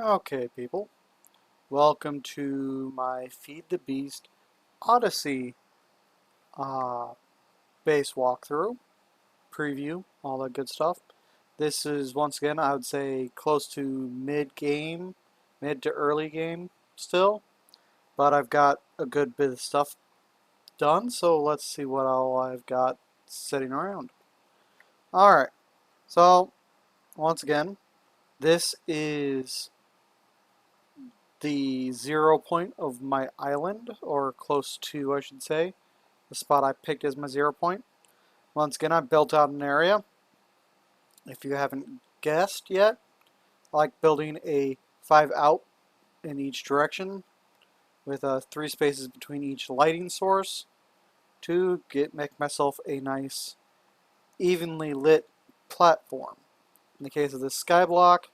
Okay, people. Welcome to my Feed the Beast Odyssey uh, base walkthrough, preview, all that good stuff. This is, once again, I would say close to mid-game, mid to early game still, but I've got a good bit of stuff done, so let's see what all I've got sitting around. Alright, so, once again, this is the 0 point of my island, or close to, I should say. The spot I picked as my 0 point. Once again, I built out an area. If you haven't guessed yet, I like building a 5 out in each direction with 3 spaces between each lighting source to make myself a nice evenly lit platform. In the case of this sky block,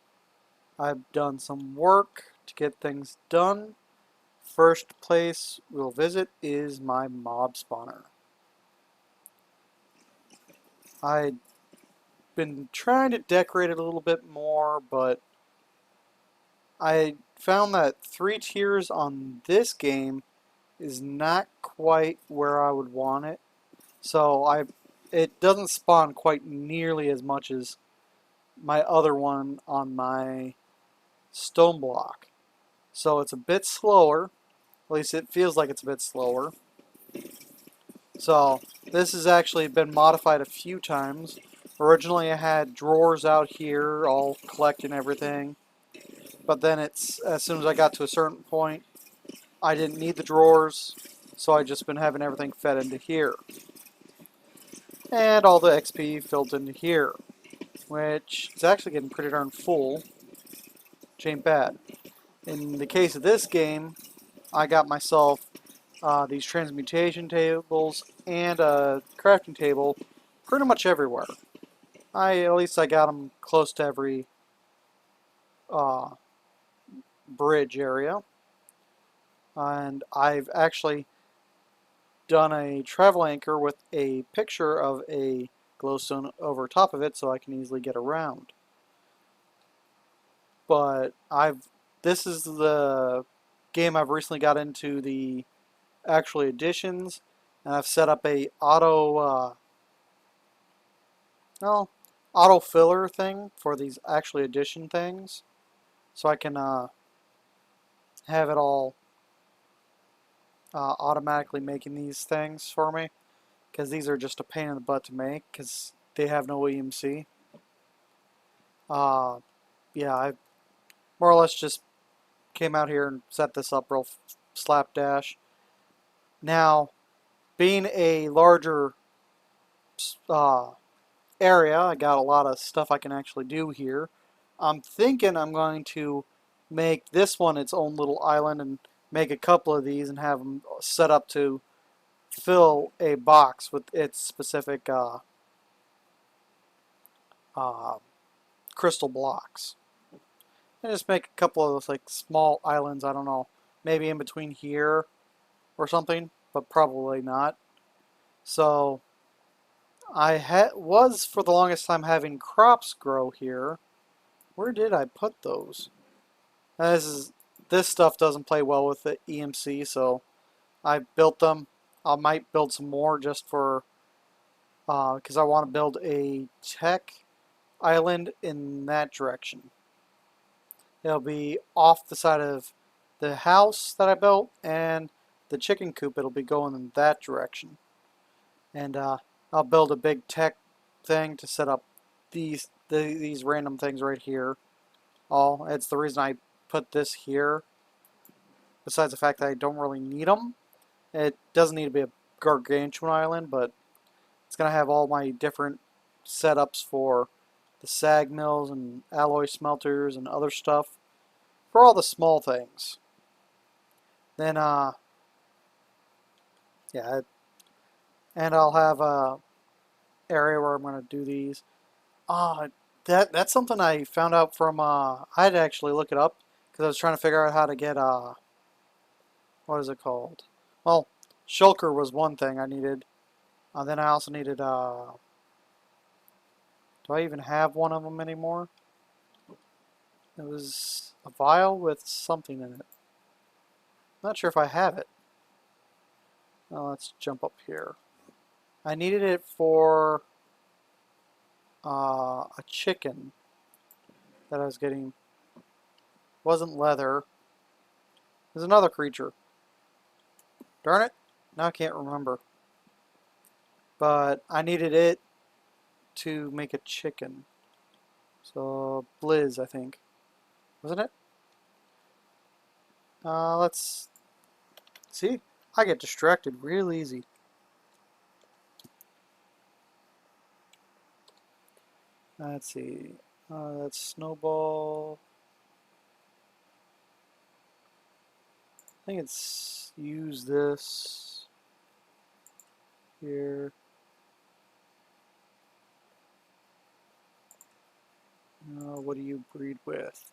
I've done some work to get things done. First place we'll visit is my mob spawner. I've been trying to decorate it a little bit more, but I found that 3 tiers on this game is not quite where I would want it. So it doesn't spawn quite nearly as much as my other one on my stone block. So it's a bit slower. At least it feels like it's a bit slower. So this has actually been modified a few times. Originally I had drawers out here all collecting everything. But then as soon as I got to a certain point, I didn't need the drawers, so I just been having everything fed into here. And all the XP filled into here, which is actually getting pretty darn full, which ain't bad. In the case of this game, I got myself these transmutation tables and a crafting table pretty much everywhere. At least I got them close to every uh, bridge area. And I've actually done a travel anchor with a picture of a glowstone over top of it so I can easily get around. But this is the game I've recently got into the actual additions, and I've set up a well, auto filler thing for these actually addition things, so I can have it all automatically making these things for me, because these are just a pain in the butt to make because they have no EMC. Uh, yeah, I more or less just came out here and set this up real slapdash. Now, being a larger uh, area, I got a lot of stuff I can actually do here. I'm thinking I'm going to make this one its own little island and make a couple of these and have them set up to fill a box with its specific uh, crystal blocks. And just make a couple of those like small islands, I don't know, maybe in between here or something, but probably not. So I was for the longest time having crops grow here. Where did I put those? This stuff doesn't play well with the EMC, so I built them. I might build some more just for because I want to build a tech island in that direction. It'll be off the side of the house that I built and the chicken coop. It'll be going in that direction, and I'll build a big tech thing to set up these random things right here. It's the reason I put this here. Besides the fact that I don't really need them, it doesn't need to be a gargantuan island, but it's gonna have all my different setups for the sag mills and alloy smelters and other stuff for all the small things. Then yeah, and I'll have a area where I'm gonna do these. Uh, that's something I found out from I had to actually look it up because I was trying to figure out how to get what is it called? Well, shulker was one thing I needed. Then I also needed do I even have one of them anymore? It was a vial with something in it. Not sure if I have it. Well, let's jump up here. I needed it for a chicken that I was getting. Wasn't leather. There's another creature. Darn it. Now I can't remember. But I needed it to make a chicken. So, Blizz, I think. Wasn't it? Let's see. I get distracted real easy. Let's see. That's Snowball. I think it's use this here. What do you breed with?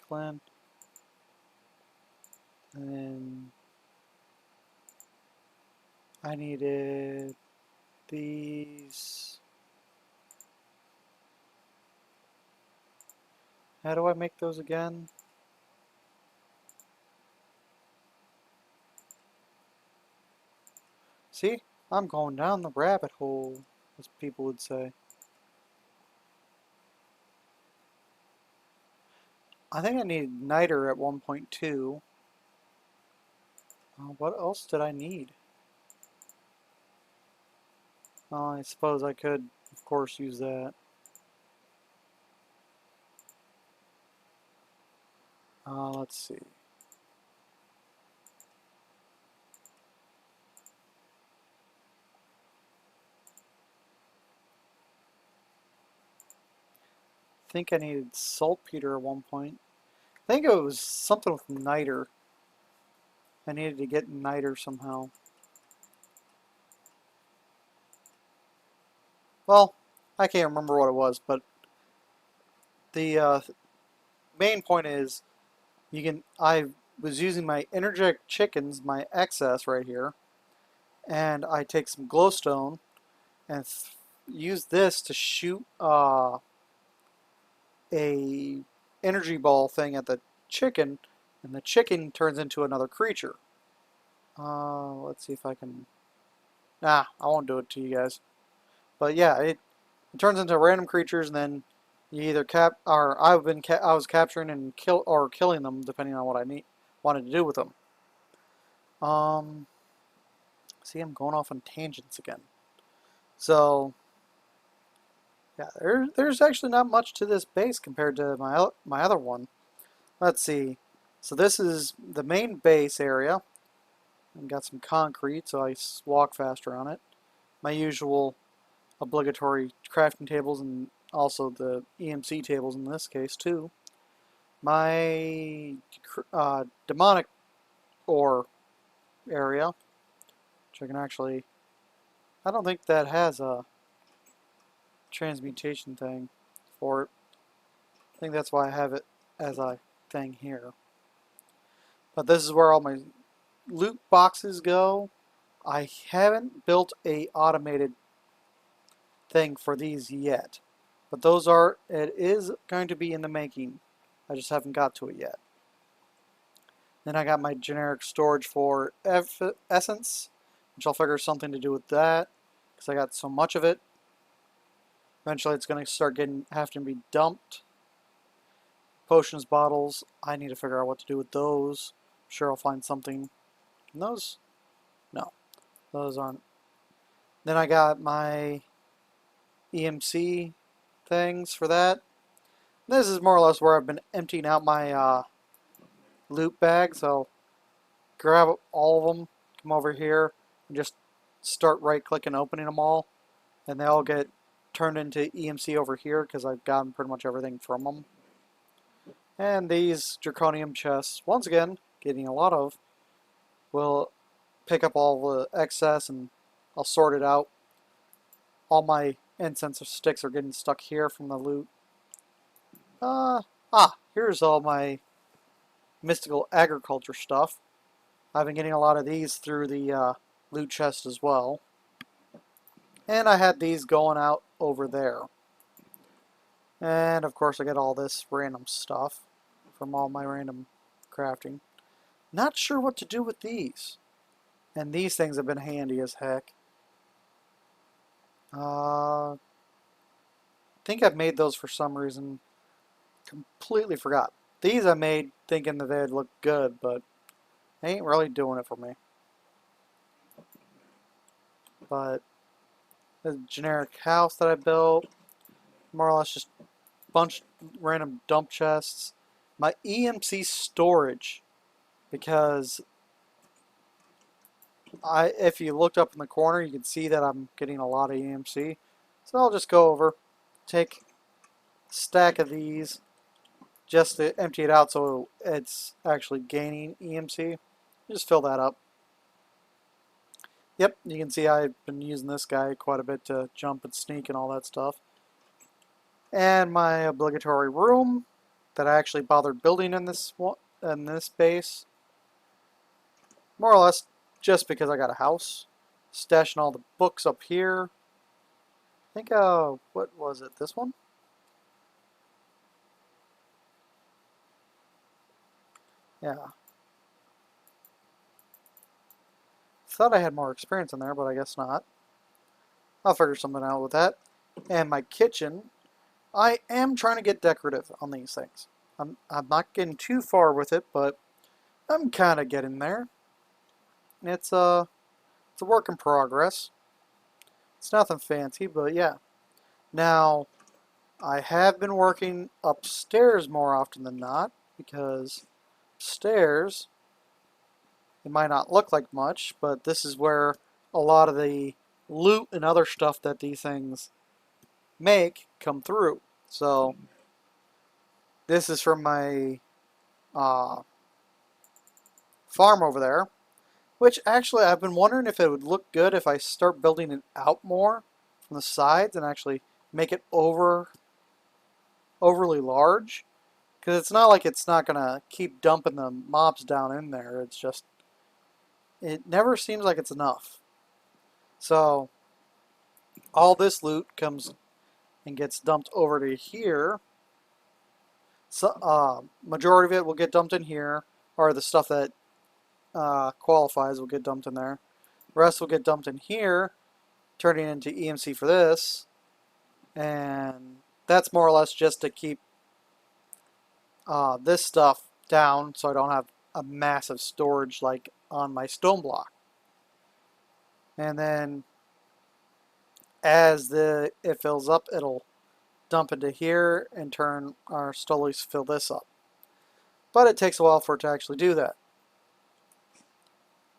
Clan. And then I needed these. How do I make those again? See, I'm going down the rabbit hole, as people would say. I think I needed niter at 1.2. What else did I need? I suppose I could, of course, use that. Let's see. I think I needed saltpeter at one point. I think it was something with niter. I needed to get niter somehow. Well, I can't remember what it was, but the main point is I was using my energetic chickens, my excess right here, and I take some glowstone and use this to shoot a energy ball thing at the chicken, and the chicken turns into another creature. Let's see if I can. Nah, I won't do it to you guys. But yeah, it turns into random creatures, and then you either I was capturing and killing them depending on what I wanted to do with them. See, I'm going off on tangents again. So yeah, there's actually not much to this base compared to my other one. Let's see. So this is the main base area. I've got some concrete, so I walk faster on it. My usual obligatory crafting tables and also the EMC tables in this case too. My demonic ore area, which I can actually, I don't think that has a transmutation thing for it. I think that's why I have it as a thing here. But this is where all my loot boxes go. I haven't built a automated thing for these yet, but it is going to be in the making. I just haven't got to it yet. Then I got my generic storage for essence, which I'll figure something to do with that because I got so much of it. Eventually it's going to start having to be dumped. Potions bottles, I need to figure out what to do with those. I'm sure I'll find something. And those? No, those aren't. Then I got my EMC things for that. This is more or less where I've been emptying out my loot bags. I'll grab all of them, come over here, and just start right-clicking opening them all. And they all get turned into EMC over here because I've gotten pretty much everything from them. And these draconium chests, once again, getting a lot of, will pick up all the excess and I'll sort it out. All my incense sticks are getting stuck here from the loot. Here's all my mystical agriculture stuff. I've been getting a lot of these through the loot chest as well. And I had these going out over there. And of course I get all this random stuff from all my random crafting. Not sure what to do with these. And these things have been handy as heck. I think I've made those for some reason. Completely forgot. These I made thinking that they'd look good, but they ain't really doing it for me. But the generic house that I built, more or less just a bunch of random dump chests. My EMC storage, because if you looked up in the corner, you can see that I'm getting a lot of EMC. So I'll just go over, take a stack of these, just to empty it out so it's actually gaining EMC. Just fill that up. Yep, you can see I've been using this guy quite a bit to jump and sneak and all that stuff. And my obligatory room that I actually bothered building in this base, more or less just because I got a house. Stashing all the books up here. I think, what was it? This one? Yeah. Thought I had more experience in there, but I guess not. I'll figure something out with that. And my kitchen, I am trying to get decorative on these things. I'm not getting too far with it, but I'm kind of getting there. It's a work in progress. It's nothing fancy, but yeah. Now, I have been working upstairs more often than not, because upstairs, it might not look like much, but this is where a lot of the loot and other stuff that these things make come through. So, this is from my uh, farm over there, which actually I've been wondering if it would look good if I start building it out more from the sides and actually make it overly large. Because it's not like it's not going to keep dumping the mobs down in there. It's just, it never seems like it's enough. So, all this loot comes and gets dumped over to here. So, majority of it will get dumped in here, or the stuff that qualifies will get dumped in there. The rest will get dumped in here, turning into EMC for this. And that's more or less just to keep this stuff down so I don't have a massive storage like on my stone block. And then as it fills up, it'll dump into here and turn or slowly fill this up. But it takes a while for it to actually do that.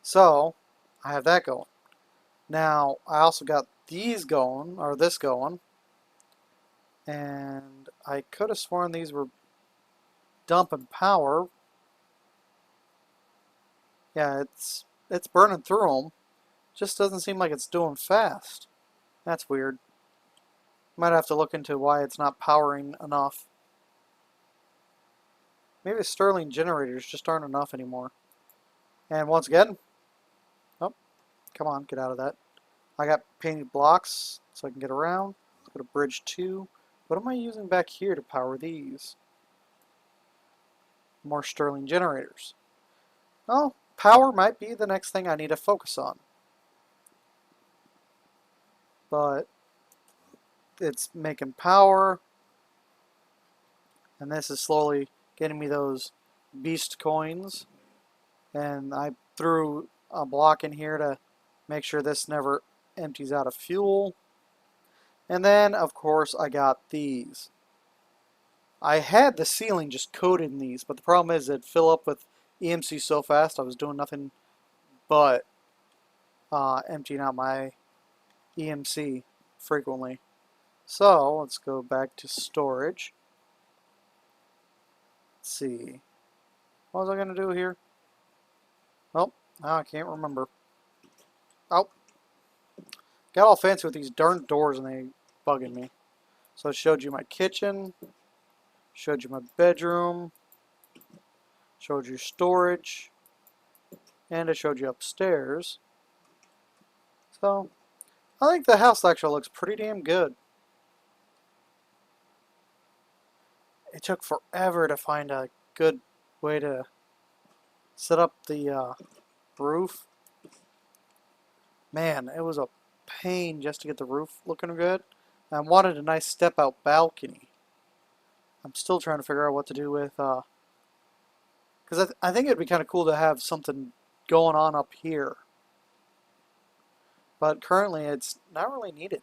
So I have that going. Now I also got these going, or this going, and I could have sworn these were dumping power. Yeah, it's burning through them. Just doesn't seem like it's doing fast. That's weird. Might have to look into why it's not powering enough. Maybe the Stirling generators just aren't enough anymore. And once again, oh, come on, get out of that. I got painted blocks so I can get around. Let's go to bridge 2. What am I using back here to power these? More Stirling generators. Oh, power might be the next thing I need to focus on. But it's making power, and this is slowly getting me those beast coins. And I threw a block in here to make sure this never empties out of fuel. And then, of course, I got these. I had the ceiling just coated in these, but the problem is it'd fill up with EMC so fast I was doing nothing but emptying out my EMC frequently. So let's go back to storage. Let's see. What was I going to do here? Oh, now I can't remember. Oh. Got all fancy with these darn doors and they bugging me. So it showed you my kitchen, showed you my bedroom, showed you storage, and it showed you upstairs. So I think the house actually looks pretty damn good. it took forever to find a good way to set up the roof. Man, it was a pain just to get the roof looking good. I wanted a nice step out balcony. I'm still trying to figure out what to do with, because I think it'd be kind of cool to have something going on up here. But currently it's not really needed.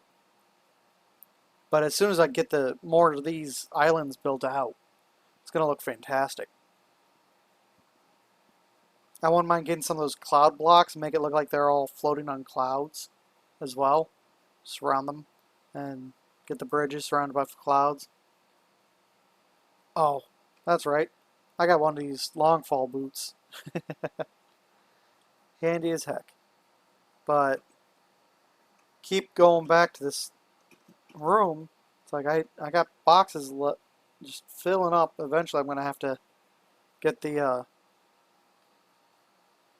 But as soon as I get the more of these islands built out, it's going to look fantastic. I wouldn't mind getting some of those cloud blocks and make it look like they're all floating on clouds as well. Surround them and get the bridges surrounded by clouds. Oh, that's right. I got one of these long fall boots. Handy as heck. But keep going back to this room. It's like I got boxes just filling up. Eventually I'm going to have to get the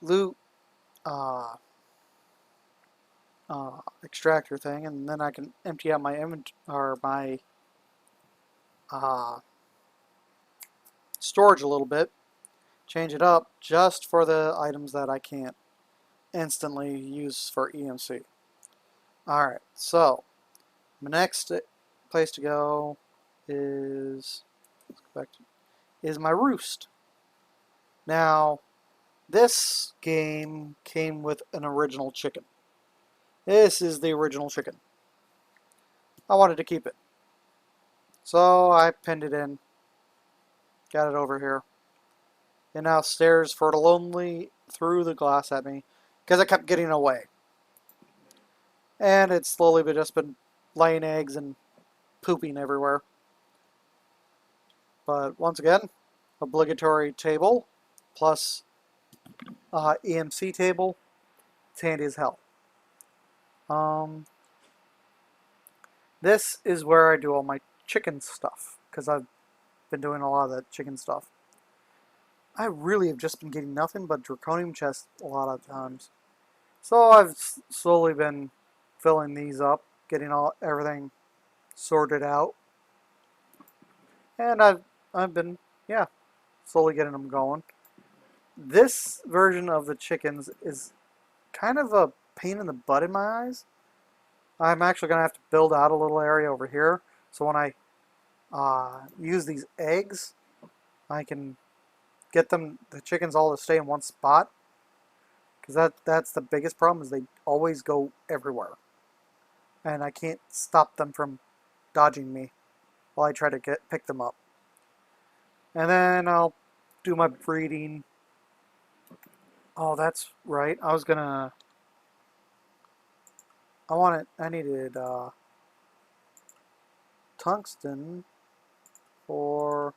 loot extractor thing, and then I can empty out my inventory or my storage a little bit, change it up just for the items that I can't instantly use for EMC. Alright, so my next place to go is, let's go back to, is my roost. Now, this game came with an original chicken. This is the original chicken. I wanted to keep it. So I pinned it in, got it over here. It now stares forlornly through the glass at me because I kept getting away. And it's slowly but just been laying eggs and pooping everywhere. But once again, obligatory table plus EMC table. It's handy as hell. This is where I do all my chicken stuff because I've been doing a lot of the chicken stuff. I really have just been getting nothing but draconium chests a lot of times. So I've slowly been filling these up, getting everything sorted out. And I've been, yeah, slowly getting them going. This version of the chickens is kind of a pain in the butt in my eyes. I'm actually going to have to build out a little area over here. So when I use these eggs, I can get the chickens all to stay in one spot. Because that's the biggest problem, is they always go everywhere. And I can't stop them from dodging me while I try to pick them up. And then I'll do my breeding. Oh, that's right. I needed tungsten for,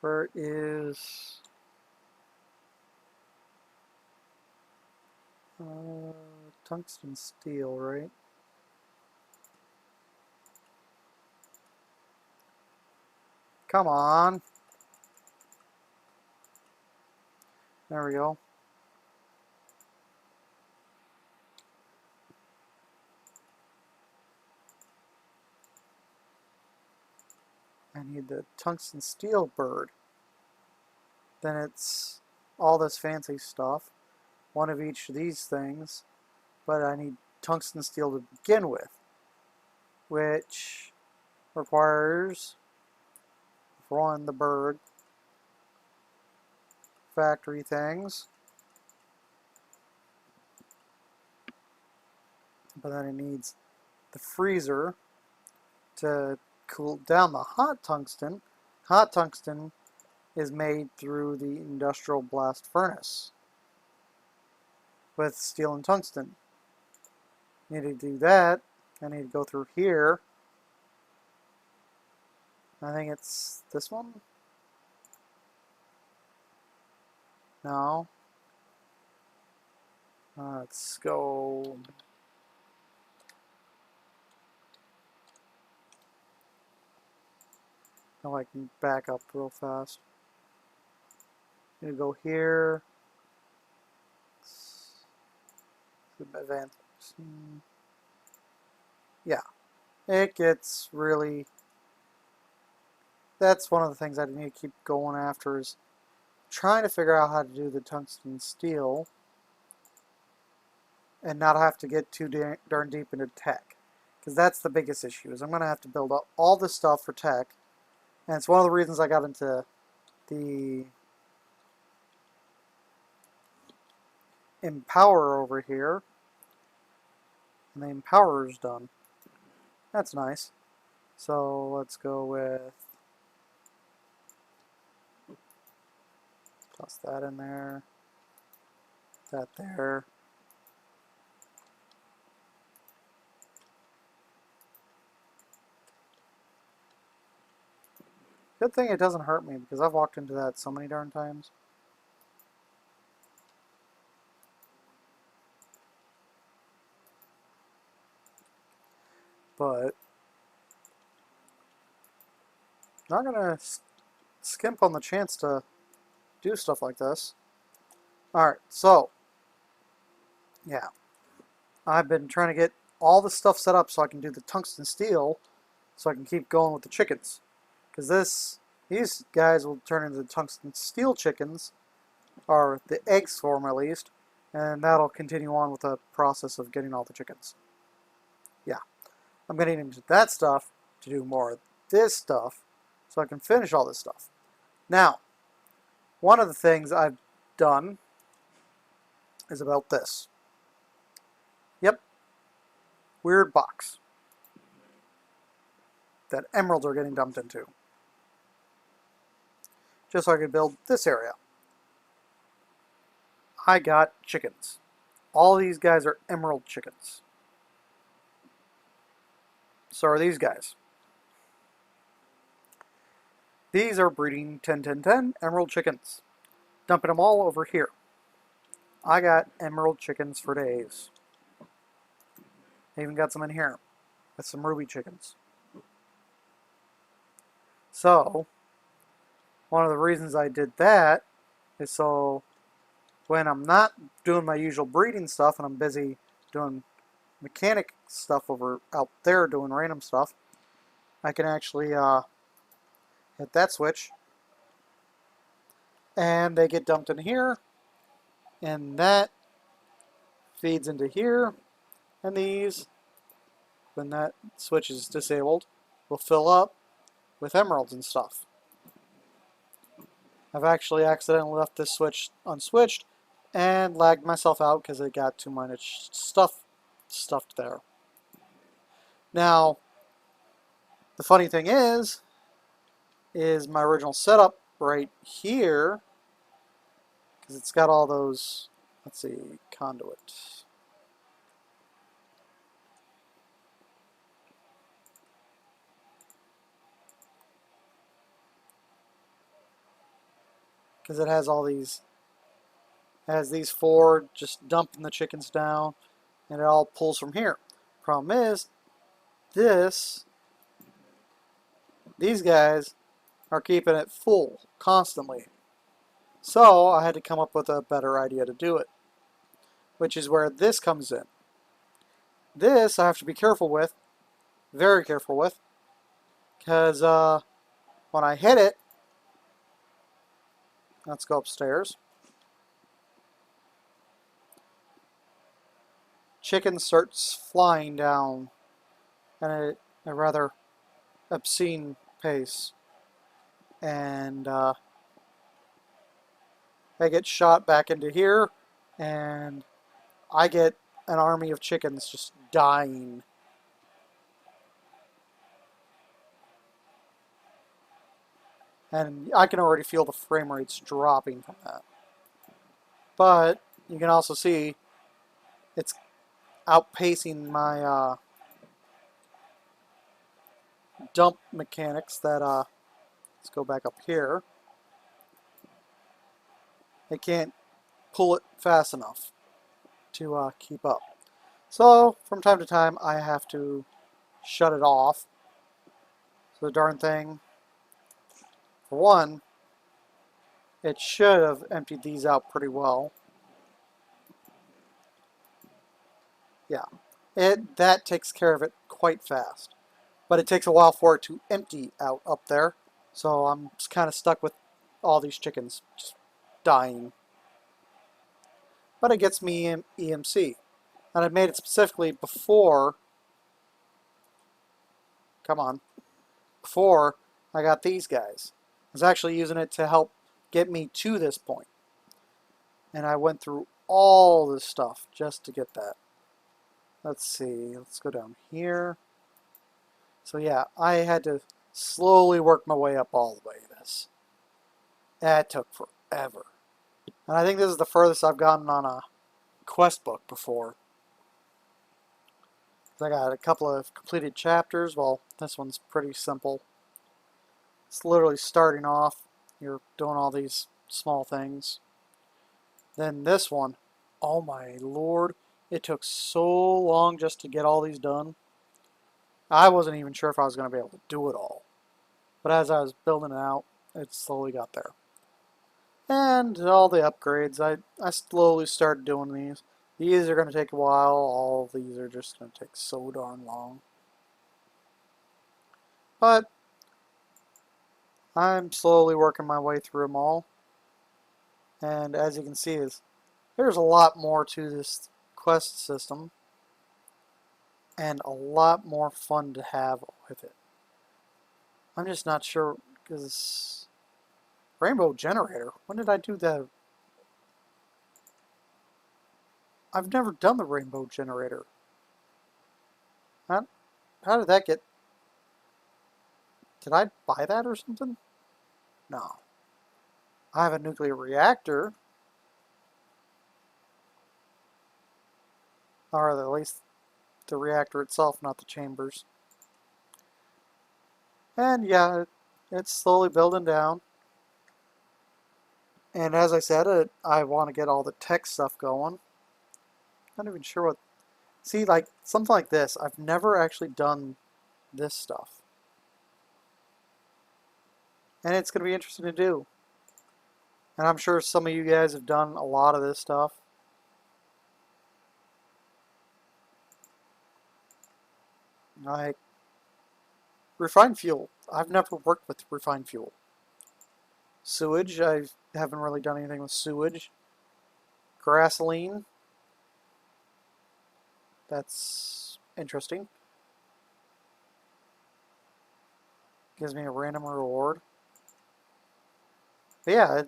where is, tungsten steel, right? Come on. There we go. I need the tungsten steel bird. Then it's all this fancy stuff. One of each of these things. But I need tungsten steel to begin with, which requires, for one, the bird, factory things, but then it needs the freezer to cool down the hot tungsten. Hot tungsten is made through the industrial blast furnace with steel and tungsten. Need to do that. I need to go through here. I think it's this one? No. Let's go. Oh, I can back up real fast. I'm gonna go here. Advance. Yeah, it gets really that's one of the things I need to keep going after is trying to figure out how to do the tungsten steel and not have to get too darn deep into tech. Because that's the biggest issue, is I'm going to have to build up all this stuff for tech. And it's one of the reasons I got into the Empower over here. And the Empower's done. That's nice. So let's go with, toss that in there, that there. Good thing it doesn't hurt me because I've walked into that so many darn times. But not gonna skimp on the chance to do stuff like this. Alright, so yeah, I've been trying to get all the stuff set up so I can do the tungsten steel so I can keep going with the chickens. Because these guys will turn into tungsten steel chickens, or the eggs form at least, and that'll continue on with the process of getting all the chickens. Yeah, I'm getting into that stuff to do more of this stuff so I can finish all this stuff. Now, one of the things I've done is about this. Yep, weird box that emeralds are getting dumped into. Just so I could build this area. I got chickens. All these guys are emerald chickens. So are these guys. These are breeding 10-10-10 emerald chickens. Dumping them all over here. I got emerald chickens for days. I even got some in here with some ruby chickens. So, one of the reasons I did that is so when I'm not doing my usual breeding stuff and I'm busy doing mechanic stuff over out there doing random stuff, I can actually hit that switch and they get dumped in here, and that feeds into here, and these, when that switch is disabled, will fill up with emeralds and stuff. I've actually accidentally left this switch unswitched and lagged myself out because it got too much stuff stuffed there. Now, the funny thing is my original setup right here, because it's got all those, let's see, conduit. Because it has all these, has these four just dumping the chickens down, and it all pulls from here. Problem is, these guys are keeping it full constantly. So I had to come up with a better idea to do it, which is where this comes in. This I have to be careful with, very careful with, because when I hit it, let's go upstairs, chicken starts flying down at a rather obscene pace, and they get shot back into here, and I get an army of chickens just dying. And I can already feel the frame rates dropping from that. But you can also see it's outpacing my dump mechanics that, let's go back up here. It can't pull it fast enough to keep up. So from time to time I have to shut it off. So the darn thing, for one, it should have emptied these out pretty well. Yeah, that takes care of it quite fast. But it takes a while for it to empty out up there. So I'm kind of stuck with all these chickens just dying. But it gets me EMC. And I made it specifically before, come on, before I got these guys. I was actually using it to help get me to this point. And I went through all this stuff just to get that. Let's see, let's go down here. So yeah, I had to slowly work my way up all the way to this. That took forever. And I think this is the furthest I've gotten on a quest book before. I got a couple of completed chapters. Well, this one's pretty simple. It's literally starting off. You're doing all these small things. Then this one, oh my lord, it took so long just to get all these done. I wasn't even sure if I was going to be able to do it all. But as I was building it out, it slowly got there. And all the upgrades, I slowly started doing these. These are going to take a while. All of these are just going to take so darn long. But I'm slowly working my way through them all. And as you can see, there's a lot more to this quest system. And a lot more fun to have with it. I'm just not sure, because Rainbow Generator, when did I do that? I've never done the Rainbow Generator. How did that get... Did I buy that or something? No. I have a nuclear reactor. Or at least the reactor itself, not the chambers. And yeah, it's slowly building down. And as I said, I want to get all the tech stuff going. Not even sure what... See, like, something like this. I've never actually done this stuff. And it's going to be interesting to do. And I'm sure some of you guys have done a lot of this stuff. Like, refined fuel. I've never worked with refined fuel. Sewage. I haven't really done anything with sewage. Gasoline. That's interesting. Gives me a random reward. But yeah,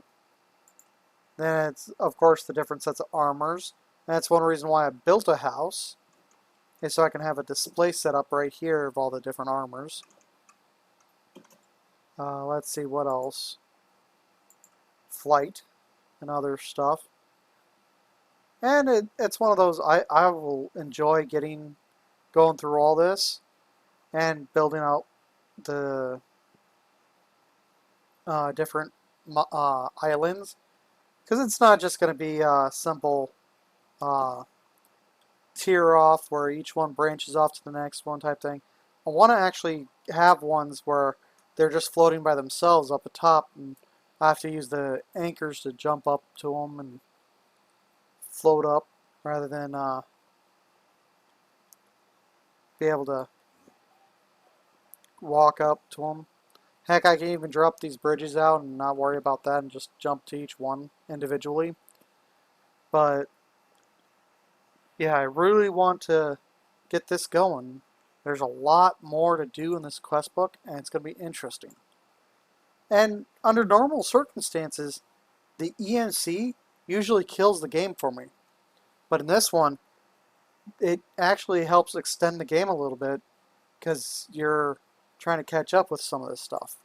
then it's, of course, the different sets of armors. And that's one reason why I built a house, is so I can have a display set up right here of all the different armors. Let's see, what else? Flight and other stuff. And it's one of those, I will enjoy going through all this and building out the different islands, because it's not just going to be a simple tier off where each one branches off to the next one type thing. I want to actually have ones where they're just floating by themselves up atop, and I have to use the anchors to jump up to them and float up rather than be able to walk up to them. Heck, I can even drop these bridges out and not worry about that and just jump to each one individually. But yeah, I really want to get this going. There's a lot more to do in this quest book, and it's going to be interesting. And under normal circumstances, the EMC usually kills the game for me. But in this one, it actually helps extend the game a little bit, because you're trying to catch up with some of this stuff.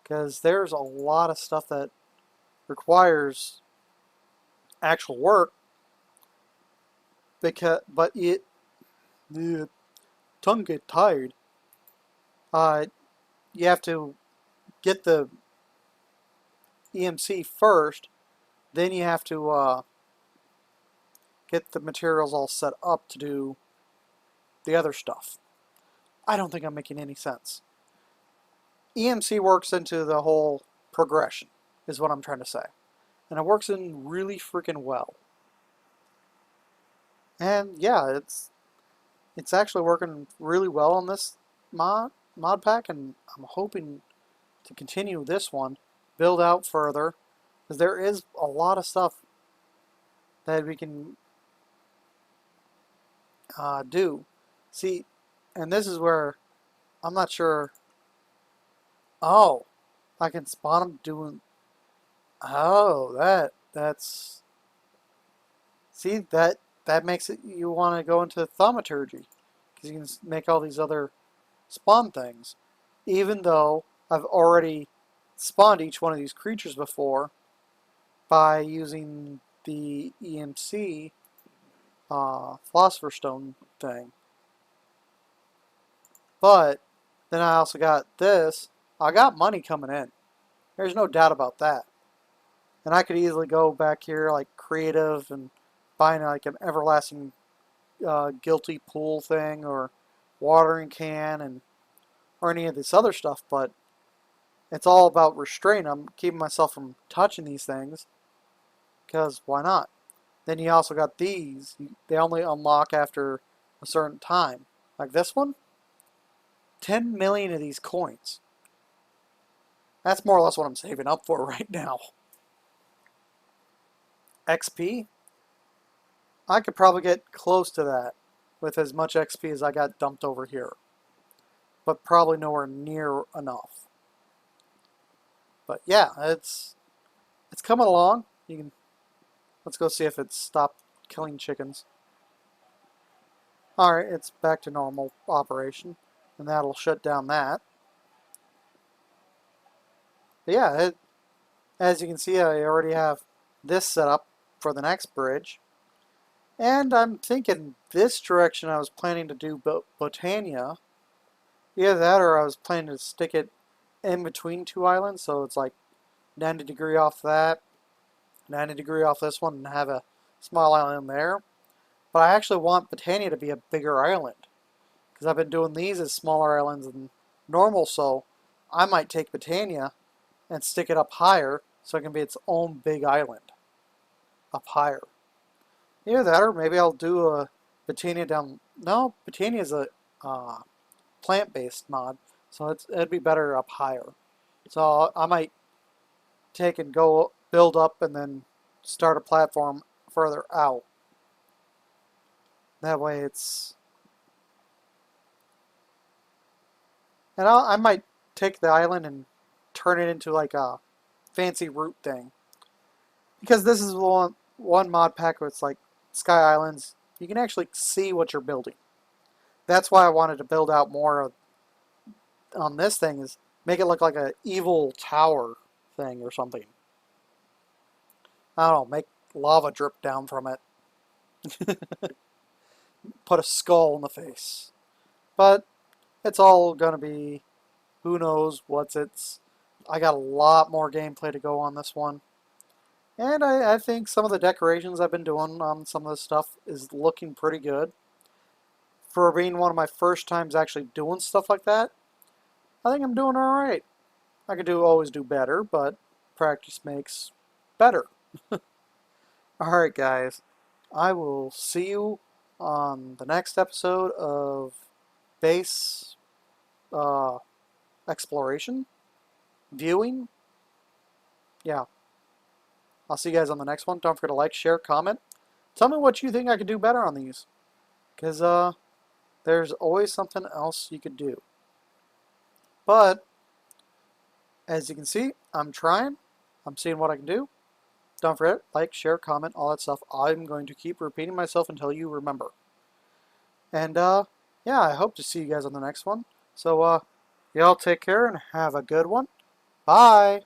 Because there's a lot of stuff that requires actual work, but the tongue get tired. You have to get the EMC first, then you have to get the materials all set up to do the other stuff. I don't think I'm making any sense. EMC works into the whole progression, is what I'm trying to say. And it works in really freaking well. And yeah, it's actually working really well on this mod pack, and I'm hoping to continue this one, build out further, because there is a lot of stuff that we can do. See, and this is where I'm not sure. Oh, I can spawn them doing. Oh, that's. See, that makes it you want to go into thaumaturgy, because you can make all these other spawn things. Even though I've already spawned each one of these creatures before by using the EMC Philosopher's Stone thing. But then I also got this. I got money coming in. There's no doubt about that. And I could easily go back here like creative and buying like an everlasting guilty pool thing or watering can and or any of this other stuff. But it's all about restraint. I'm keeping myself from touching these things because why not? Then you also got these. They only unlock after a certain time. Like this one, 10 million of these coins. That's more or less what I'm saving up for right now. XP? I could probably get close to that with as much XP as I got dumped over here. But probably nowhere near enough. But yeah, it's coming along. Let's go see if it's stopped killing chickens. Alright, it's back to normal operation. And that'll shut down that. But yeah, as you can see, I already have this set up for the next bridge. And I'm thinking this direction I was planning to do Botania. Either that or I was planning to stick it in between two islands, so it's like 90 degree off that, 90 degree off this one, and have a small island there. But I actually want Botania to be a bigger island, because I've been doing these as smaller islands than normal, so I might take Botania and stick it up higher so it can be its own big island up higher. Either that or maybe I'll do a Botania down. No, Botania is a plant-based mod, so it'd be better up higher. So I might take and go build up and then start a platform further out. That way it's... And I might take the island and turn it into like a fancy route thing. Because this is one mod pack where it's like Sky Islands. You can actually see what you're building. That's why I wanted to build out more on this thing, is make it look like an evil tower thing or something. I don't know, make lava drip down from it. Put a skull in the face. But it's all going to be, who knows what's it's. I got a lot more gameplay to go on this one. And I think some of the decorations I've been doing on some of this stuff is looking pretty good. For being one of my first times actually doing stuff like that, I think I'm doing alright. I could always do better, but practice makes better. Alright guys, I will see you on the next episode of base exploration, viewing. Yeah. I'll see you guys on the next one. Don't forget to like, share, comment. Tell me what you think I could do better on these. Because there's always something else you could do. But, as you can see, I'm trying. I'm seeing what I can do. Don't forget, like, share, comment, all that stuff. I'm going to keep repeating myself until you remember. And, yeah, I hope to see you guys on the next one. So, y'all take care and have a good one. Bye!